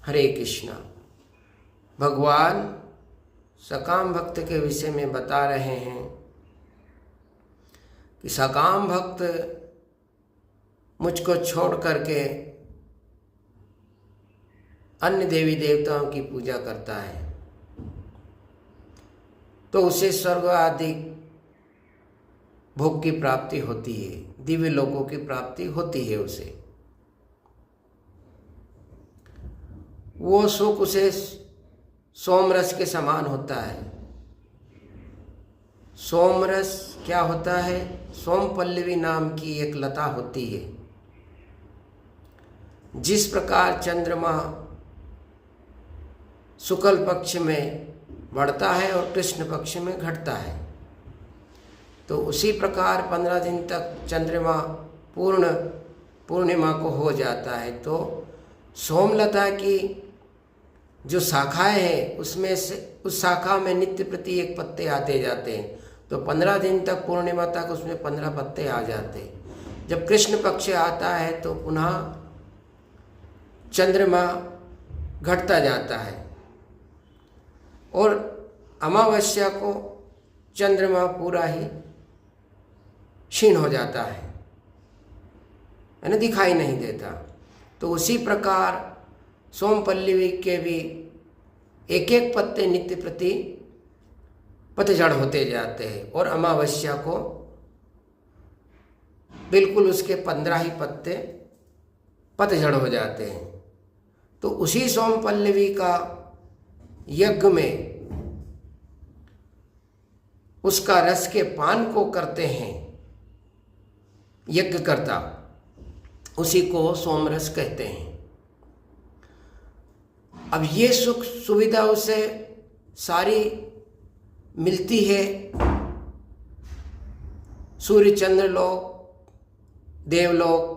हरे कृष्णा। भगवान सकाम भक्त के विषय में बता रहे हैं कि सकाम भक्त मुझको छोड़ करके अन्य देवी देवताओं की पूजा करता है तो उसे स्वर्ग आदि भोग की प्राप्ति होती है, दिव्य लोकों की प्राप्ति होती है। उसे वो सुख उसे सोमरस के समान होता है। सोमरस क्या होता है? सोमपल्लवी नाम की एक लता होती है। जिस प्रकार चंद्रमा शुक्ल पक्ष में बढ़ता है और कृष्ण पक्ष में घटता है, तो उसी प्रकार 15 दिन तक चंद्रमा पूर्णिमा को हो जाता है। तो सोमलता की जो शाखाएं हैं उसमें से उस शाखा में नित्य प्रति एक पत्ते आते जाते हैं। तो 15 दिन तक पूर्णिमा तक उसमें 15 पत्ते आ जाते हैं। जब कृष्ण पक्ष आता है तो पुनः चंद्रमा घटता जाता है और अमावस्या को चंद्रमा पूरा ही क्षीण हो जाता है ना, दिखाई नहीं देता। तो उसी प्रकार सोमपल्लवी के भी एक एक पत्ते नित्य प्रति पतझड़ होते जाते हैं और अमावस्या को बिल्कुल उसके 15 ही पत्ते पतझड़ हो जाते हैं। तो उसी सोमपल्लवी का यज्ञ में उसका रस के पान को करते हैं यज्ञकर्ता, उसी को सोमरस कहते हैं। अब ये सुख सुविधा उसे सारी मिलती है सूर्य चंद्र लोक, देवलोक,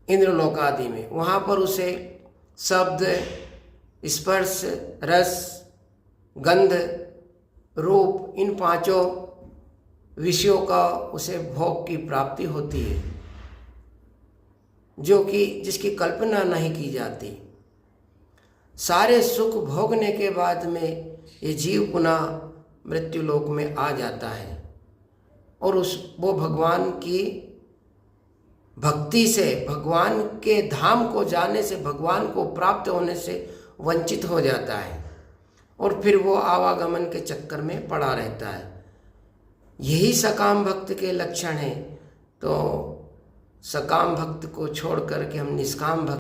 इंद्रलोक आदि में। वहाँ पर उसे शब्द, स्पर्श, रस, गंध, रूप, इन 5 विषयों का उसे भोग की प्राप्ति होती है, जो कि जिसकी कल्पना नहीं की जाती। सारे सुख भोगने के बाद में ये जीव पुनः मृत्यु लोक में आ जाता है और वो भगवान की भक्ति से, भगवान के धाम को जाने से, भगवान को प्राप्त होने से वंचित हो जाता है और फिर वो आवागमन के चक्कर में पड़ा रहता है। यही सकाम भक्त के लक्षण हैं। तो सकाम भक्त को छोड़ करके हम निष्काम भक्त